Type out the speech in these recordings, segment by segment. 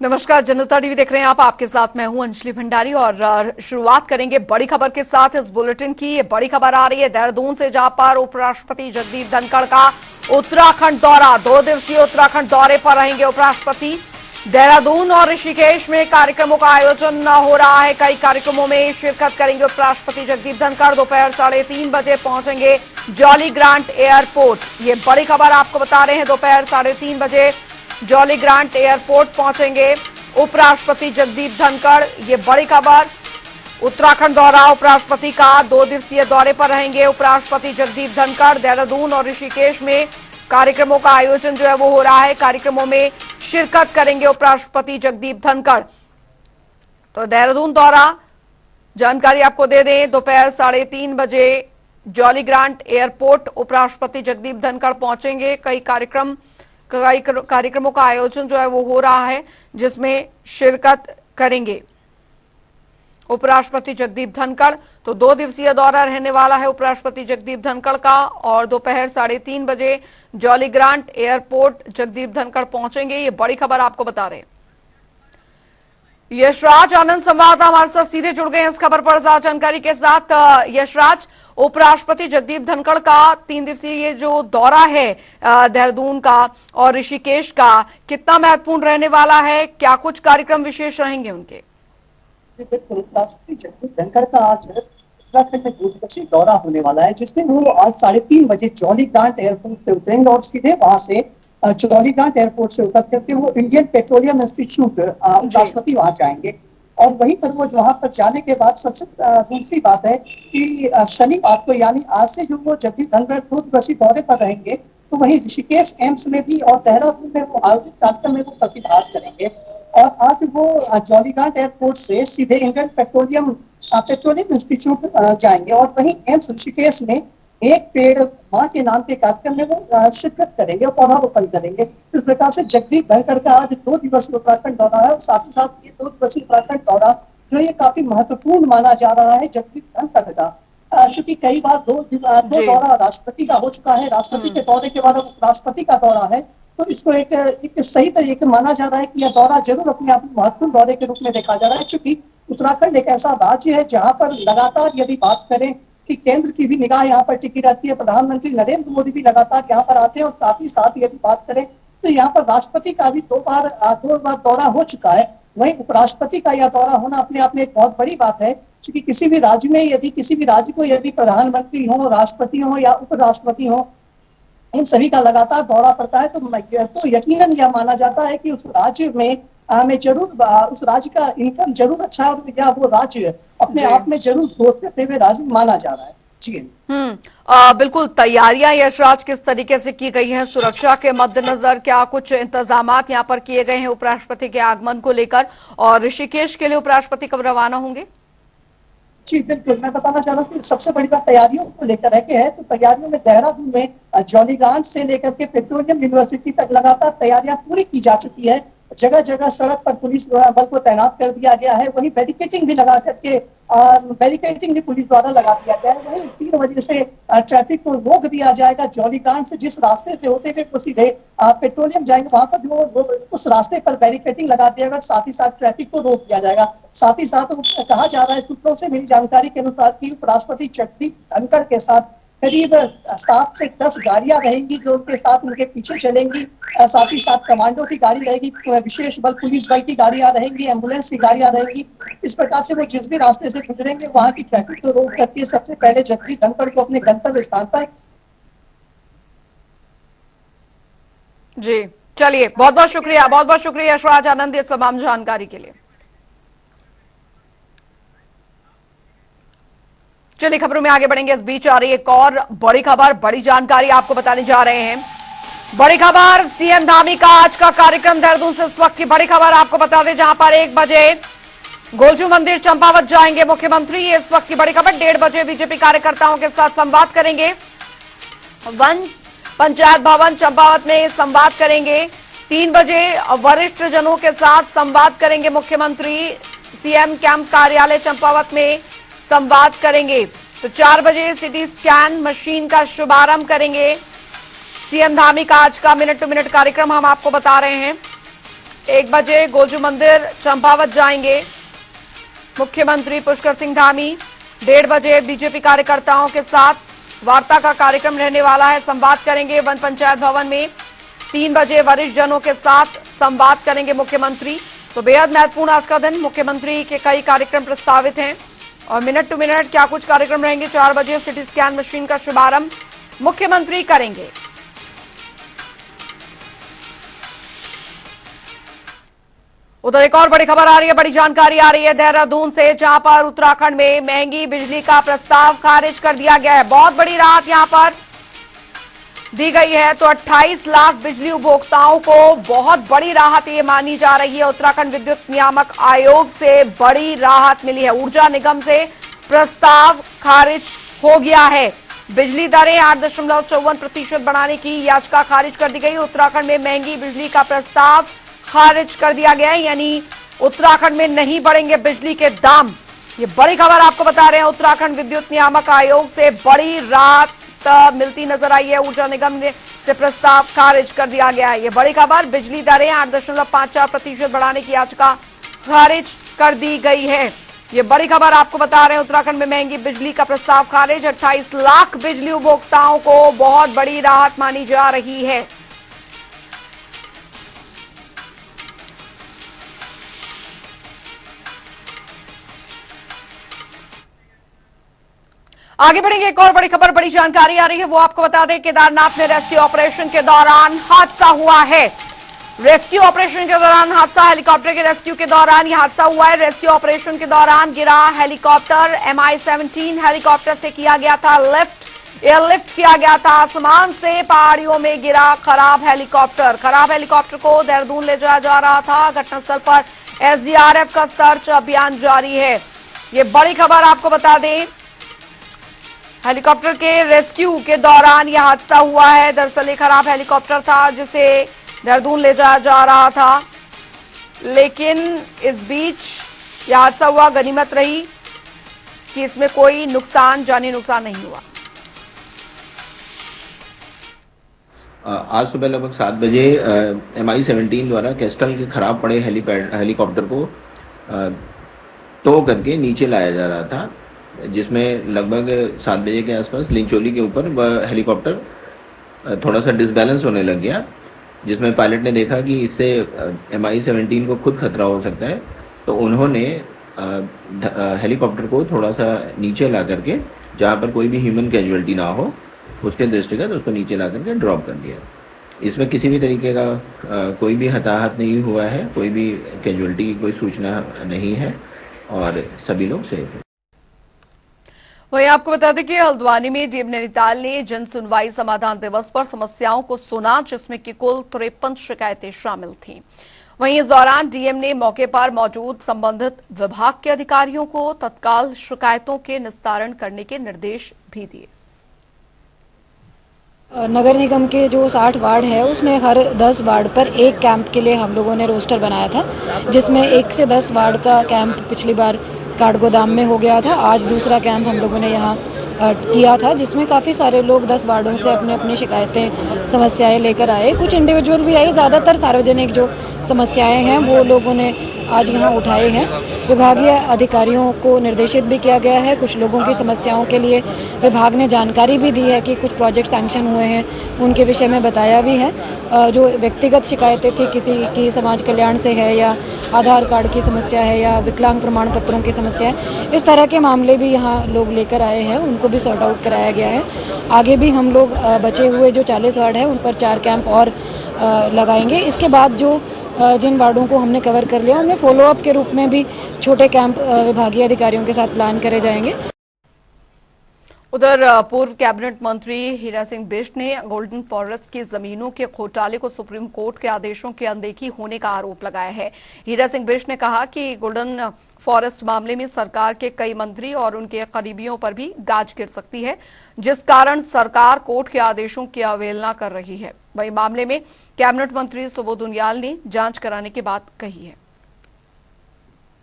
नमस्कार, जनता टीवी देख रहे हैं आप। आपके साथ मैं हूं अंजलि भंडारी और शुरुआत करेंगे बड़ी खबर के साथ इस बुलेटिन की। ये बड़ी खबर आ रही है देहरादून से, जहां पर उपराष्ट्रपति जगदीप धनखड़ का उत्तराखंड दौरा, 2 दिवसीय उत्तराखंड दौरे पर रहेंगे उपराष्ट्रपति। देहरादून और ऋषिकेश में कार्यक्रमों का आयोजन हो रहा है। कई कार्यक्रमों में शिरकत करेंगे उपराष्ट्रपति जगदीप धनखड़। दोपहर 3:30 बजे पहुंचेंगे जॉली ग्रांट एयरपोर्ट। ये बड़ी खबर आपको बता रहे हैं, दोपहर 3:30 बजे जॉली ग्रांट एयरपोर्ट पहुंचेंगे उपराष्ट्रपति जगदीप धनखड़। ये बड़ी खबर। उत्तराखंड दौरा उपराष्ट्रपति का, 2 दिवसीय दौरे पर रहेंगे उपराष्ट्रपति जगदीप धनखड़। देहरादून और ऋषिकेश में कार्यक्रमों का आयोजन जो है वो हो रहा है। कार्यक्रमों में शिरकत करेंगे उपराष्ट्रपति जगदीप धनखड़। तो देहरादून दौरा, जानकारी आपको दे दें, दोपहर 3:30 बजे जॉली ग्रांट एयरपोर्ट उपराष्ट्रपति जगदीप धनखड़ पहुंचेंगे। कई कार्यक्रमों का आयोजन जो है वो हो रहा है, जिसमें शिरकत करेंगे उपराष्ट्रपति जगदीप धनखड़। तो 2 दिवसीय दौरा रहने वाला है उपराष्ट्रपति जगदीप धनखड़ का, और दोपहर 3:30 बजे jolly grant airport Jagdeep Dhankhar पहुंचेंगे। ये बड़ी खबर आपको बता रहे हैं। यशराज आनंद संवाददाता हमारे साथ सीधे जुड़ गए हैं इस खबर पर ज्यादा जानकारी के साथ। यशराज, उपराष्ट्रपति जगदीप धनखड़ का 3 दिवसीय ये जो दौरा है देहरादून का और ऋषिकेश का, कितना महत्वपूर्ण रहने वाला है? क्या कुछ कार्यक्रम विशेष रहेंगे उनके? बिल्कुल, उपराष्ट्रपति जगदीप धनखड़ का आज उत्तराखंड में 2 दिवसीय दौरा होने वाला है, जिसमें वो आज 3:30 बजे जॉली ग्रांट एयरपोर्ट से उतरेंगे और सीधे वहां से जॉली ग्रांट एयरपोर्ट से उतर करके वो इंडियन पेट्रोलियम इंस्टीट्यूट उपराष्ट्रपति वहां जाएंगे। और वहीं पर वो वहां पर जाने के बाद सबसे दूसरी बात है कि शनिवार को, यानी आज से जो वो जगदीप धनखड़ 2 दिवसीय दौरे पर रहेंगे, तो वहीं ऋषिकेश एम्स में भी और देहरादून में वो आयोजित कार्यक्रम में वो प्रतिभाग करेंगे। और आज वो जॉली ग्रांट एयरपोर्ट से सीधे इंडियन पेट्रोलियम इंस्टीट्यूट जाएंगे और वहीं एम्स ऋषिकेश में एक पेड़ मां के नाम के कार्यक्रम में वो शिरकत करेंगे और पौधारोपण करेंगे। इस प्रकार से जगदीप धनखड़ का आज 2 दिवसीय उत्तराखंड दौरा है और साथ ही साथ ये 2 दिवसीय उत्तराखंड दौरा जो ये काफी महत्वपूर्ण माना जा रहा है जगदीप धनखड़ का। चूंकि कई बार दो दौरा राष्ट्रपति का हो चुका है, राष्ट्रपति के दौरे के बाद अब उपराष्ट्रपति का दौरा है, तो इसको एक सही तरीके माना जा रहा है कि यह दौरा जरूर अपने आप में महत्वपूर्ण दौरे के रूप में देखा जा रहा है। चूंकि उत्तराखंड एक ऐसा राज्य है जहां पर लगातार यदि बात करें कि केंद्र की भी निगाह यहाँ पर टिकी रहती है, प्रधानमंत्री नरेंद्र मोदी भी लगातार यहाँ पर आते हैं, और साथ ही साथ यदि बात करें तो यहाँ पर राष्ट्रपति का भी दो बार दौरा हो चुका है। वहीं उपराष्ट्रपति का यह दौरा होना अपने आप में एक बहुत बड़ी बात है, क्योंकि किसी भी राज्य में यदि किसी भी राज्य को यदि प्रधानमंत्री हो, राष्ट्रपति हो या उपराष्ट्रपति हो, इन सभी का लगातार दौरा पड़ता है, तो यकीनन यह माना जाता है कि उस राज्य में जरूर उस राज्य का इनकम जरूर अच्छा है, या वो राज्य अपने आप में जरूर ग्रोथ करते हुए राज्य माना जा रहा है। जी बिल्कुल। तैयारियां यशराज किस तरीके से की गई हैं सुरक्षा के मद्देनजर? क्या कुछ इंतजामात यहाँ पर किए गए हैं उपराष्ट्रपति के आगमन को लेकर? और ऋषिकेश के लिए उपराष्ट्रपति कब रवाना होंगे? जी बिल्कुल, मैं बताना चाह रहा हूँ कि सबसे बड़ी बात तैयारियों को लेकर है तो तैयारियों में देहरादून में जॉली ग्रांट से लेकर के पेट्रोलियम यूनिवर्सिटी तक लगातार तैयारियां पूरी की जा चुकी है। जगह जगह सड़क पर पुलिस बल को तैनात कर दिया गया है। वहीं बैरिकेटिंग भी लगा करके बैरिकेटिंग भी पुलिस द्वारा लगा दिया गया है। वहीं 3 बजे से ट्रैफिक को रोक दिया जाएगा। जॉली ग्रांट से जिस रास्ते से होते हुए वो सीधे पेट्रोलियम जाएंगे, वहां पर जो उस रास्ते पर बैरिकेटिंग लगा दिया जाएगा, साथ ही साथ ट्रैफिक को रोक दिया जाएगा। साथ ही साथ कहा जा रहा है, सूत्रों से मिली जानकारी के अनुसार कि उपराष्ट्रपति जगदीप धनखड़ के साथ करीब 7 से 10 गाड़ियां रहेंगी जो उनके साथ उनके पीछे चलेंगी। साथ ही साथ कमांडो की गाड़ी रहेगी, विशेष बल पुलिस बल की गाड़ियां रहेंगी, एम्बुलेंस की गाड़ियां रहेंगी। इस प्रकार से वो जिस भी रास्ते से गुजरेंगे वहां की ट्रैफिक को रोक करके सबसे पहले जगदीप धनखड़ को अपने गंतव्य स्थान पर। जी चलिए, बहुत बहुत शुक्रिया यशराज आनंद इस तमाम जानकारी के लिए। चलिए खबरों में आगे बढ़ेंगे। इस बीच आ रही एक और बड़ी खबर, बड़ी जानकारी आपको बताने जा रहे हैं। बड़ी खबर, सीएम धामी का आज का कार्यक्रम देहरादून से इस वक्त की बड़ी खबर आपको बता दें, जहां पर 1 बजे गोलजू मंदिर चंपावत जाएंगे मुख्यमंत्री। ये इस वक्त की बड़ी खबर। 1:30 बजे बीजेपी कार्यकर्ताओं के साथ संवाद करेंगे। वन पंचायत भवन चंपावत में संवाद करेंगे। 3 बजे वरिष्ठ जनों के साथ संवाद करेंगे मुख्यमंत्री। सीएम कैंप कार्यालय चंपावत में संवाद करेंगे। तो 4 बजे सिटी स्कैन मशीन का शुभारंभ करेंगे सीएम धामी का। आज का मिनट टू मिनट कार्यक्रम हम आपको बता रहे हैं। 1 बजे गोजू मंदिर चंपावत जाएंगे मुख्यमंत्री पुष्कर सिंह धामी। 1:30 बजे बीजेपी कार्यकर्ताओं के साथ वार्ता का कार्यक्रम रहने वाला है, संवाद करेंगे वन पंचायत भवन में। 3 बजे वरिष्ठ जनों के साथ संवाद करेंगे मुख्यमंत्री। तो बेहद महत्वपूर्ण आज का दिन, मुख्यमंत्री के कई कार्यक्रम प्रस्तावित हैं और मिनट टू मिनट क्या कुछ कार्यक्रम रहेंगे। 4 बजे सिटी स्कैन मशीन का शुभारंभ मुख्यमंत्री करेंगे। उधर एक और बड़ी खबर आ रही है, बड़ी जानकारी आ रही है देहरादून से, जहां पर उत्तराखंड में महंगी बिजली का प्रस्ताव खारिज कर दिया गया है। बहुत बड़ी राहत यहां पर दी गई है। तो 28 लाख बिजली उपभोक्ताओं को बहुत बड़ी राहत ये मानी जा रही है। उत्तराखंड विद्युत नियामक आयोग से बड़ी राहत मिली है। ऊर्जा निगम से प्रस्ताव खारिज हो गया है। बिजली दरें 8.54% बढ़ाने की याचिका खारिज कर दी गई। उत्तराखंड में महंगी बिजली का प्रस्ताव खारिज कर दिया गया है, यानी उत्तराखंड में नहीं बढ़ेंगे बिजली के दाम। ये बड़ी खबर आपको बता रहे हैं। उत्तराखंड विद्युत नियामक आयोग से बड़ी राहत मिलती नजर आई है। ऊर्जा निगम से प्रस्ताव खारिज कर दिया गया है। ये बड़ी खबर, बिजली दरें 8.54% बढ़ाने की याचिका खारिज कर दी गई है। ये बड़ी खबर आपको बता रहे हैं। उत्तराखंड में महंगी बिजली का प्रस्ताव खारिज। 28 लाख बिजली उपभोक्ताओं को बहुत बड़ी राहत मानी जा रही है। आगे बढ़ेंगे, एक और बड़ी खबर, बड़ी जानकारी आ रही है, वो आपको बता दें। केदारनाथ में रेस्क्यू ऑपरेशन के दौरान हादसा हुआ है। रेस्क्यू ऑपरेशन के दौरान हादसा, हेलीकॉप्टर के रेस्क्यू के दौरान यह हादसा हुआ है। रेस्क्यू ऑपरेशन के दौरान गिरा हेलीकॉप्टर। MI-17 हेलीकॉप्टर से किया गया था लिफ्ट, एयरलिफ्ट किया गया था। आसमान से पहाड़ियों में गिरा खराब हेलीकॉप्टर। खराब हेलीकॉप्टर को देहरादून ले जाया जा रहा था। घटनास्थल पर SDRF का सर्च अभियान जारी है। ये बड़ी खबर आपको बता दें, हेलीकॉप्टर के रेस्क्यू के दौरान यह हादसा हुआ है। दरअसल एक खराब हेलीकॉप्टर था जिसे देहरादून ले जाया जा रहा था, लेकिन इस बीच यह हादसा हुआ। गनीमत रही कि इसमें कोई नुकसान, जानी नुकसान नहीं हुआ। आज सुबह लगभग 7 बजे MI-17 द्वारा कैस्टल के खराब पड़े हेलीकॉप्टर को टो करके नीचे लाया जा रहा था, जिसमें लगभग 7 बजे के आसपास लिंचोली के ऊपर वह हेलीकॉप्टर थोड़ा सा डिसबैलेंस होने लग गया, जिसमें पायलट ने देखा कि इससे MI-17 को खुद खतरा हो सकता है। तो उन्होंने हेलीकॉप्टर को थोड़ा सा नीचे ला करके, जहाँ पर कोई भी ह्यूमन कैजुअलिटी ना हो, उसके दृष्टिगत उसको नीचे ला करके ड्रॉप कर दिया। इसमें किसी भी तरीके का कोई भी हताहत नहीं हुआ है, कोई भी कैजुअलिटी की कोई सूचना नहीं है और सभी लोग सेफ हैं। वहीं आपको बता दें कि हल्द्वानी में डीएम नैनीताल ने जन सुनवाई समाधान दिवस पर समस्याओं को सुना, जिसमें कि कुल 53 शिकायतें शामिल थीं। वहीं इस दौरान डीएम ने मौके पर मौजूद संबंधित विभाग के अधिकारियों को तत्काल शिकायतों के निस्तारण करने के निर्देश भी दिए। नगर निगम के जो 60 वार्ड है, उसमें हर 10 वार्ड पर एक कैंप के लिए हम लोगों ने रोस्टर बनाया था, जिसमें 1 से 10 वार्ड का कैंप पिछली बार काठगोदाम में हो गया था। आज दूसरा कैंप हम लोगों ने यहाँ किया था, जिसमें काफ़ी सारे लोग 10 वार्डों से अपने अपनी शिकायतें, समस्याएं लेकर आए। कुछ इंडिविजुअल भी आए, ज़्यादातर सार्वजनिक जो समस्याएं हैं वो लोगों ने आज यहाँ उठाए हैं। विभागीय अधिकारियों को निर्देशित भी किया गया है। कुछ लोगों की समस्याओं के लिए विभाग ने जानकारी भी दी है कि कुछ प्रोजेक्ट सैंक्शन हुए हैं, उनके विषय में बताया भी है। जो व्यक्तिगत शिकायतें थी, किसी की समाज कल्याण से है या आधार कार्ड की समस्या है या विकलांग प्रमाण पत्रों की समस्या है, इस तरह के मामले भी यहाँ लोग लेकर आए हैं, उनको भी सॉर्ट आउट कराया गया है। आगे भी हम लोग बचे हुए जो 40 वार्ड हैं उन पर 4 कैंप और लगाएंगे। इसके बाद जो जिन वार्डों को हमने कवर कर लिया, उनमें फॉलोअप के रूप में भी छोटे कैंप विभागीय अधिकारियों के साथ प्लान करे जाएंगे। उधर पूर्व कैबिनेट मंत्री हीरा सिंह बिष्ट ने गोल्डन फॉरेस्ट की जमीनों के घोटाले को सुप्रीम कोर्ट के आदेशों की अनदेखी होने का आरोप लगाया है। हीरा सिंह बिष्ट ने कहा कि गोल्डन फॉरेस्ट मामले में सरकार के कई मंत्री और उनके करीबियों पर भी गाज गिर सकती है, जिस कारण सरकार कोर्ट के आदेशों की अवहेलना कर रही है। वही मामले में कैबिनेट मंत्री सुबोध उनियाल ने जांच कराने की बात कही है।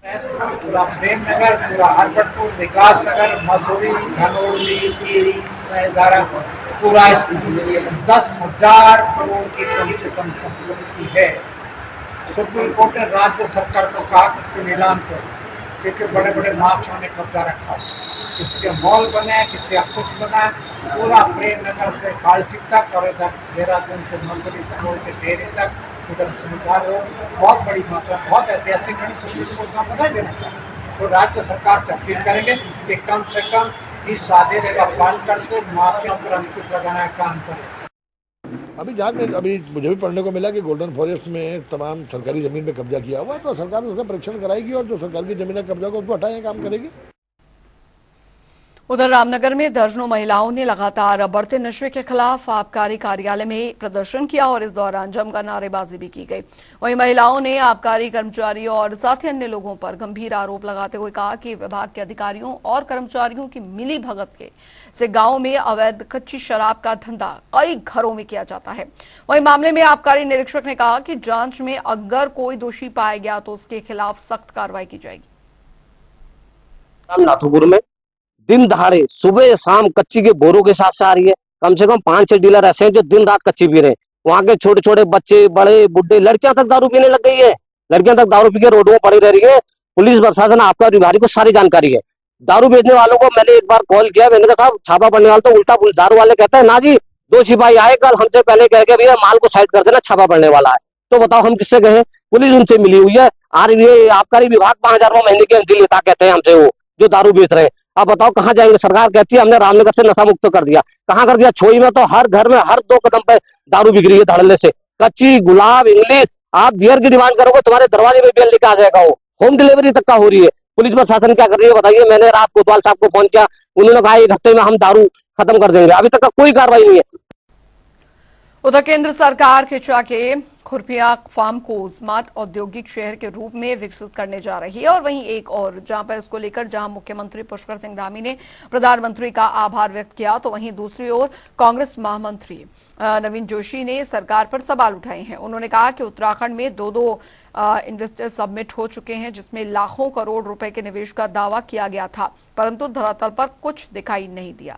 पूरा प्रेमनगर, पूरा हरपटपुर, विकास नगर, मसूरी, धनौली, टिहरी, सहदारा, पूरा 10,000 करोड़ की कम से कम संपत्ति है। सुप्रीम कोर्ट ने राज्य सरकार को कहा कि इसकी नीलाम करो, क्योंकि बड़े बड़े माफियाओं ने कब्जा रखा है। इसके मॉल बने, किसी का कुछ बना, पूरा प्रेम नगर से कालसी तक और इधर देहरादून से मसूरी रोड के डेरी तक, उधर समझदार रोड, बहुत बड़ी मात्रा, बहुत ऐतिहासिक घड़ी सुप्रीम कोर्ट का बनाई देना चाहिए। तो राज्य सरकार से अपील करेंगे कि कम से कम इस आदेश का पालन करते माफियाओं पर अंकुश लगाना का काम करें। अभी मुझे भी पढ़ने को मिला कि गोल्डन फॉरेस्ट में तमाम सरकारी जमीन पे कब्जा किया हुआ है, तो सरकार उसका परीक्षण कराएगी और जो सरकार की जमीन का कब्जा को उसको हटाने का काम करेगी। उधर रामनगर में दर्जनों महिलाओं ने लगातार बढ़ते नशे के खिलाफ आबकारी कार्यालय में प्रदर्शन किया और इस दौरान जमकर नारेबाजी भी की गई। वहीं महिलाओं ने आबकारी कर्मचारियों और साथ ही अन्य लोगों पर गंभीर आरोप लगाते हुए कहा कि विभाग के अधिकारियों और कर्मचारियों की मिली भगत से गांव में अवैध कच्ची शराब का धंधा कई घरों में किया जाता है। वहीं मामले में आबकारी निरीक्षक ने कहा कि जांच में अगर कोई दोषी पाया गया तो उसके खिलाफ सख्त कार्रवाई की जाएगी। नाथुपुर में दिन दहाड़े सुबह शाम कच्ची के बोरों के हिसाब से आ रही है। कम से कम 5-6 डीलर ऐसे हैं जो दिन रात कच्ची पी रहे हैं। वहाँ के छोटे छोटे बच्चे, बड़े, बुढ़े, लड़कियां तक दारू पीने लग गई है। लड़कियां तक दारू पी के रोडों में पड़ी रह रही है। पुलिस प्रशासन, आबकारी विभाग को सारी जानकारी है। दारू बेचने वालों को मैंने एक बार कॉल किया, मैंने कहा छापा पड़ने वाला, तो उल्टा दारू वाले कहते हैं ना जी 2 सिपाही आए कल, हमसे पहले कह के भैया माल को साइड कर देना, छापा पड़ने वाला है। तो बताओ हम किससे गए? पुलिस उनसे मिली हुई है। और ये आबकारी विभाग 5,000 महीने की एंट्री लेता कहते हैं हमसे, वो जो दारू बेच रहे हैं। अब बताओ कहाँ जाएंगे? सरकार कहती है हमने रामनगर से नशा मुक्त कर दिया। कहाँ कर दिया? छोई में तो हर घर में हर 2 कदम पे दारू बिक रही है धड़ल्ले से। कच्ची, गुलाब, इंग्लिश, आप बियर की डिमांड करोगे तुम्हारे दरवाजे में बियर लेके आ जाएगा। वो होम डिलीवरी तक का हो रही है। पुलिस प्रशासन क्या कर रही है बताइए? मैंने रात कोतवाल साहब को फोन किया, उन्होंने कहा 1 हफ्ते में हम दारू खत्म कर देंगे। अभी तक का कोई कार्रवाई नहीं है। उधर केंद्र सरकार खिचरा के खुरपिया फार्म को स्मार्ट औद्योगिक शहर के रूप में विकसित करने जा रही है। और वहीं एक और जहां पर इसको लेकर जहां मुख्यमंत्री पुष्कर सिंह धामी ने प्रधानमंत्री का आभार व्यक्त किया, तो वहीं दूसरी ओर कांग्रेस महामंत्री नवीन जोशी ने सरकार पर सवाल उठाए हैं। उन्होंने कहा कि उत्तराखंड में 2 इन्वेस्टर सबमिट हो चुके हैं, जिसमें लाखों करोड़ रुपए के निवेश का दावा किया गया था, परंतु धरातल पर कुछ दिखाई नहीं दिया।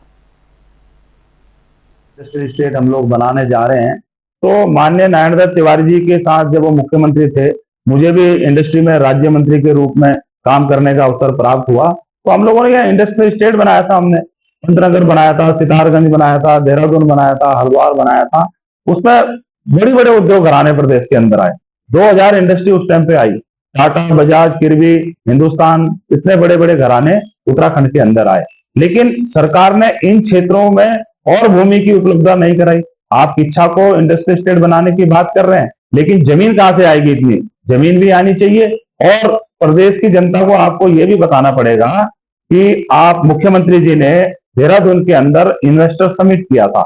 इंडस्ट्रियल स्टेट हम लोग बनाने जा रहे हैं, तो माननीय नारायण दत्त तिवारी जी के साथ जब वो मुख्यमंत्री थे, मुझे भी इंडस्ट्री में राज्य मंत्री के रूप में काम करने का अवसर प्राप्त हुआ। तो हम लोगों ने यहाँ इंडस्ट्रियल स्टेट बनाया था, हमने पंतनगर बनाया था, सितारगंज बनाया था, देहरादून बनाया था, हरिद्वार बनाया था। उसमें बड़े बड़े उद्योग घराने प्रदेश के अंदर आए। 2000 इंडस्ट्री उस टाइम पे आई। टाटा, बजाज, किर्बी, हिंदुस्तान, इतने बड़े बड़े घराने उत्तराखंड के अंदर आए। लेकिन सरकार ने इन क्षेत्रों में और भूमि की उपलब्धता नहीं कराई। आप इच्छा को इंडस्ट्रियल स्टेट बनाने की बात कर रहे हैं, लेकिन जमीन कहां से आएगी? इतनी जमीन भी आनी चाहिए। और प्रदेश की जनता को आपको यह भी बताना पड़ेगा कि आप मुख्यमंत्री जी ने देहरादून के अंदर इन्वेस्टर समिट किया था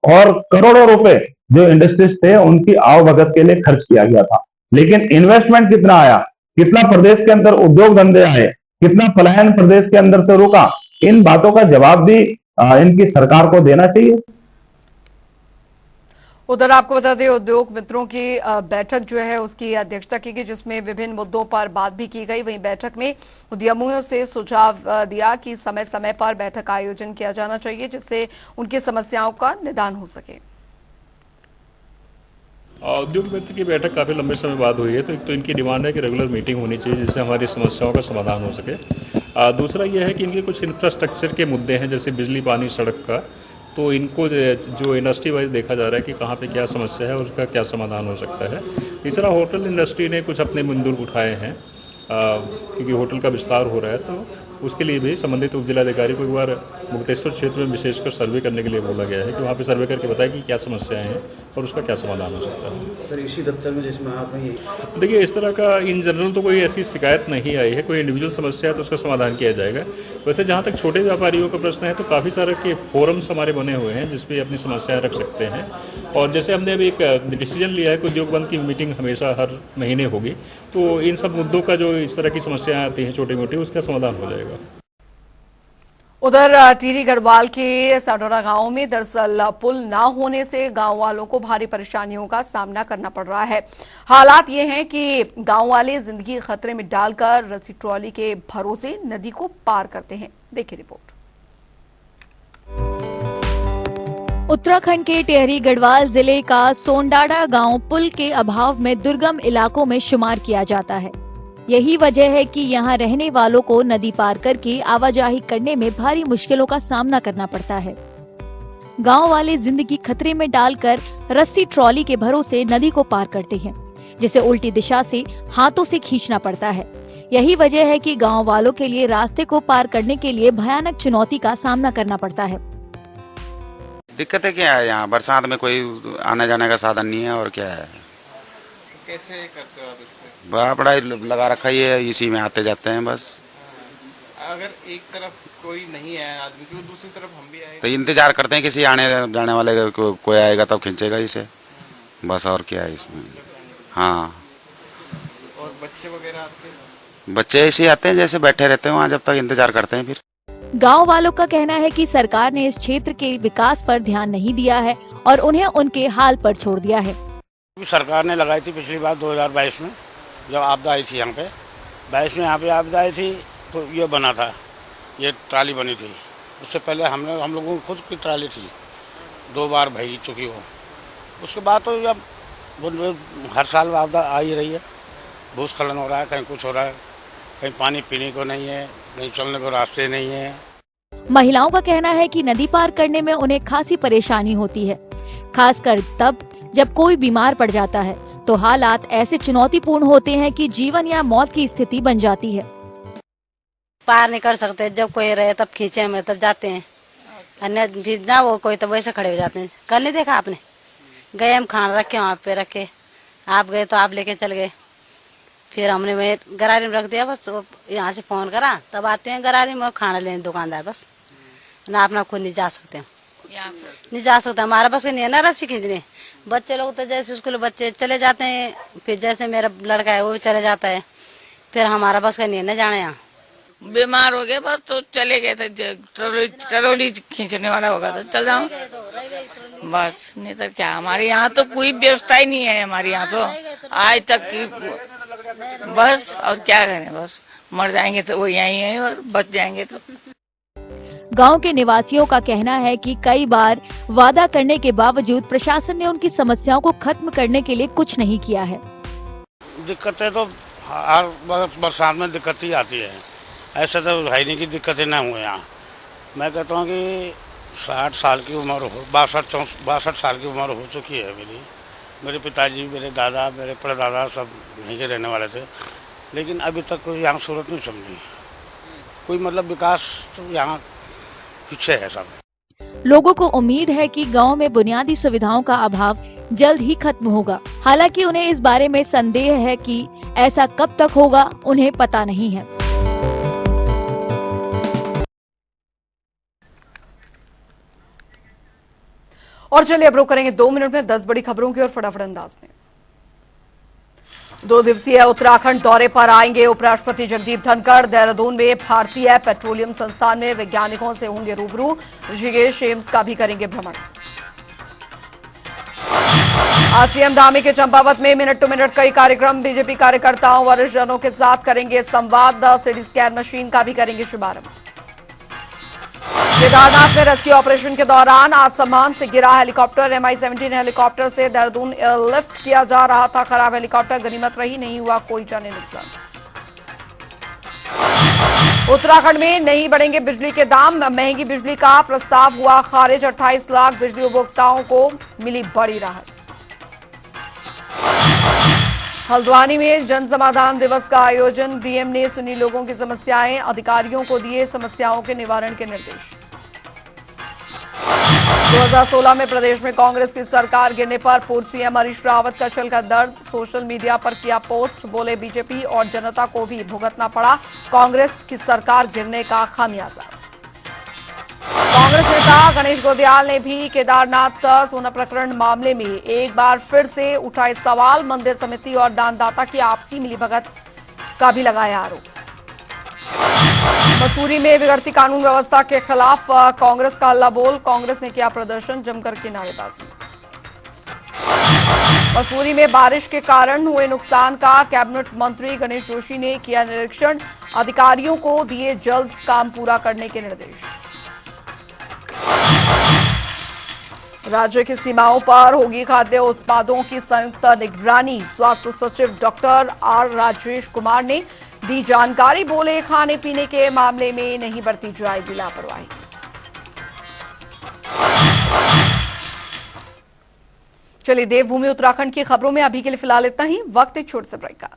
और करोड़ों रुपए जो इंडस्ट्रीज थे उनकी आवभगत के लिए खर्च किया गया था। लेकिन इन्वेस्टमेंट कितना आया, कितना प्रदेश के अंदर उद्योग धंधे आए, कितना पलायन प्रदेश के अंदर से रुका, इन बातों का जवाब भी इनकी सरकार को देना चाहिए। उधर आपको बता दें, उद्योग मित्रों की बैठक जो है उसकी अध्यक्षता की गई, जिसमें विभिन्न मुद्दों पर बात भी की गई। वहीं बैठक में उद्यमियों से सुझाव दिया कि समय समय पर बैठक का आयोजन किया जाना चाहिए, जिससे उनकी समस्याओं का निदान हो सके। उद्योग मित्र की बैठक काफ़ी लंबे समय बाद हुई है, तो एक तो इनकी डिमांड है कि रेगुलर मीटिंग होनी चाहिए जिससे हमारी समस्याओं का समाधान हो सके। दूसरा यह है कि इनके कुछ इंफ्रास्ट्रक्चर के मुद्दे हैं, जैसे बिजली, पानी, सड़क का, तो इनको जो इंडस्ट्री वाइज देखा जा रहा है कि कहाँ पे क्या समस्या है और उसका क्या समाधान हो सकता है। तीसरा, होटल इंडस्ट्री ने कुछ अपने मुद्दे उठाए हैं, क्योंकि होटल का विस्तार हो रहा है, तो उसके लिए भी संबंधित उप जिलाधिकारी को एक बार मुक्तेश्वर क्षेत्र में विशेषकर सर्वे करने के लिए बोला गया है कि वहाँ पे सर्वे करके बताएं कि क्या समस्याएं हैं और उसका क्या समाधान हो सकता है। सर, इसी दफ्तर में जिसमें आप हैं, देखिए इस तरह का इन जनरल तो कोई ऐसी शिकायत नहीं आई है। कोई इंडिविजुअल समस्या है तो उसका समाधान किया जाएगा। वैसे जहाँ तक छोटे व्यापारियों का प्रश्न है तो काफ़ी सारे के फोरम्स हमारे बने हुए हैं जिस पे अपनी समस्याएं रख सकते हैं। और जैसे हमने अभी एक डिसीजन लिया है कि उद्योग बंद की मीटिंग हमेशा हर महीने होगी, तो इन सब मुद्दों का जो इस तरह की समस्याएं आती हैं छोटी मोटी, उसका समाधान हो जाएगा। उधर टिहरी गढ़वाल के साडोरा गांव में दरअसल पुल ना होने से गांव वालों को भारी परेशानियों का सामना करना पड़ रहा है। हालात ये हैं कि गांव वाले जिंदगी खतरे में डालकर रस्सी ट्रॉली के भरोसे नदी को पार करते हैं। देखिए रिपोर्ट। उत्तराखंड के टिहरी गढ़वाल जिले का सोंडाड़ा गांव पुल के अभाव में दुर्गम इलाकों में शुमार किया जाता है। यही वजह है कि यहां रहने वालों को नदी पार करके आवाजाही करने में भारी मुश्किलों का सामना करना पड़ता है। गांव वाले जिंदगी खतरे में डालकर रस्सी ट्रॉली के भरोसे नदी को पार करते हैं, जिसे उल्टी दिशा से हाथों से खींचना पड़ता है। यही वजह है कि गांव वालों के लिए रास्ते को पार करने के लिए भयानक चुनौती का सामना करना पड़ता है। दिक्कतें क्या है यहाँ? बरसात में कोई आने जाने का साधन नहीं है और क्या है। कैसे करते हो आप इसको? बड़ा लगा रखा ही है, इसी में आते जाते हैं बस। अगर एक तरफ कोई नहीं है आदमी की, दूसरी तरफ हम भी आए तो इंतजार करते हैं किसी आने जाने वाले का, कोई आएगा तब खींचेगा इसे, बस। और क्या है इसमें? हाँ। और बच्चे वगैरह आपके? बच्चे ऐसे ही आते हैं जैसे बैठे रहते हैं वहाँ, जब तक इंतजार करते हैं। फिर गांव वालों का कहना है कि सरकार ने इस क्षेत्र के विकास पर ध्यान नहीं दिया है और उन्हें उनके हाल पर छोड़ दिया है। सरकार ने लगाई थी पिछली बार 2022 में, जब आपदा आई थी यहाँ पे। 22 में यहाँ पे आपदा आई थी तो ये बना था, ये ट्राली बनी थी। उससे पहले हम लोगों की खुद की ट्राली थी, 2 बार भई चुकी हो। उसके बाद तो अब हर साल आपदा आ ही रही है। भूस्खलन हो रहा है, कहीं कुछ हो रहा है, कहीं पानी पीने को नहीं है, कहीं चलने को रास्ते नहीं है। महिलाओं का कहना है कि नदी पार करने में उन्हें खासी परेशानी होती है, खासकर तब जब कोई बीमार पड़ जाता है तो हालात ऐसे चुनौतीपूर्ण होते हैं कि जीवन या मौत की स्थिति बन जाती है। पार नहीं कर सकते, जब कोई रहे तब खींचे हमें तब जाते हैं, अन्य भी ना वो कोई तब वैसे खड़े हो जाते हैं। कल नहीं देखा आपने? गए हम खाना रखे वहाँ पे रखे, आप गए तो आप लेके चल गए, फिर हमने वही गरारी में रख दिया। बस यहाँ से फोन करा तब आते हैं गरारी में खाना लेने दुकानदार। बस ना अपना खुद नहीं जा सकते, नहीं जा सकते, हमारा बस नहीं है ना रस्सी खींचने। बच्चे लोग तो जैसे स्कूल बच्चे चले जाते हैं, फिर जैसे मेरा लड़का है वो भी चले जाता है, फिर हमारा बस का नहीं है ना जाना। यहाँ बीमार हो गए बस तो चले गए थे, ट्रॉली खींचने वाला होगा तो चल जाओ बस, नहीं तो क्या। हमारे यहाँ तो कोई व्यवस्था ही नहीं है, हमारे यहाँ तो आज तक की बस। और क्या करें, बस मर जाएंगे तो वो यहीं है और बच जाएंगे तो। गांव के निवासियों का कहना है कि कई बार वादा करने के बावजूद प्रशासन ने उनकी समस्याओं को खत्म करने के लिए कुछ नहीं किया है। दिक्कतें तो हर बरसात में दिक्कत ही आती है, ऐसा तो है नहीं कि दिक्कतें ना हुए यहाँ। मैं कहता हूँ कि 60 साल की उम्र हो, 62 साल की उम्र हो चुकी है मेरी। मेरे पिताजी, मेरे दादा, मेरे परदादा सब यहीं के रहने वाले थे, लेकिन अभी तक कोई यहाँ सूरत नहीं समझी। कोई मतलब विकास तो यहाँ पीछे है सब। लोगों को उम्मीद है कि गांव में बुनियादी सुविधाओं का अभाव जल्द ही खत्म होगा। हालांकि उन्हें इस बारे में संदेह है कि ऐसा कब तक होगा उन्हें पता नहीं है। और चलिए अब रुक करेंगे 2 मिनट में 10 बड़ी खबरों की और फटाफट अंदाज में। 2 दिवसीय उत्तराखंड दौरे पर आएंगे उपराष्ट्रपति जगदीप धनखड़। देहरादून में भारतीय पेट्रोलियम संस्थान में वैज्ञानिकों से होंगे रूबरू। ऋषिकेश एम्स का भी करेंगे भ्रमण। आज सीएम धामी के चंपावत में मिनट टू मिनट कई कार्यक्रम। बीजेपी कार्यकर्ताओं वरिष्ठ जनों के साथ करेंगे संवाद। सिटी स्कैन मशीन का भी करेंगे शुभारंभ। केदारनाथ में रेस्क्यू ऑपरेशन के दौरान आसमान से गिरा हेलीकॉप्टर। MI-17 हेलीकॉप्टर से देहरादून एयरलिफ्ट किया जा रहा था। खराब हेलीकॉप्टर गनीमत रही, नहीं हुआ कोई जानी नुकसान। उत्तराखंड में नहीं बढ़ेंगे बिजली के दाम। महंगी बिजली का प्रस्ताव हुआ खारिज। 28 लाख बिजली उपभोक्ताओं को मिली बड़ी राहत। हल्द्वानी में जन समाधान दिवस का आयोजन। डीएम ने सुनी लोगों की समस्याएं, अधिकारियों को दिए समस्याओं के निवारण के निर्देश। 2016 में प्रदेश में कांग्रेस की सरकार गिरने पर पूर्व सीएम हरीश रावत का चल का दर्द। सोशल मीडिया पर किया पोस्ट, बोले बीजेपी और जनता को भी भुगतना पड़ा कांग्रेस की सरकार गिरने का खामियाजा। कांग्रेस नेता गणेश गोदियाल ने भी केदारनाथ सोना प्रकरण मामले में एक बार फिर से उठाए सवाल। मंदिर समिति और दानदाता की आपसी मिलीभगत का भी लगाया आरोप। मसूरी में बिगड़ती कानून व्यवस्था के खिलाफ कांग्रेस का हल्ला बोल। कांग्रेस ने किया प्रदर्शन, जमकर की नारेबाजी। मसूरी में बारिश के कारण हुए नुकसान का कैबिनेट मंत्री गणेश जोशी ने किया निरीक्षण। अधिकारियों को दिए जल्द काम पूरा करने के निर्देश। राज्य की सीमाओं पर होगी खाद्य उत्पादों की संयुक्त निगरानी। स्वास्थ्य सचिव डॉक्टर आर राजेश कुमार ने दी जानकारी। बोले खाने पीने के मामले में नहीं बरती जाएगी लापरवाही। चलिए देवभूमि उत्तराखंड की खबरों में अभी के लिए फिलहाल इतना ही। वक्त एक छोटे से ब्रेक का।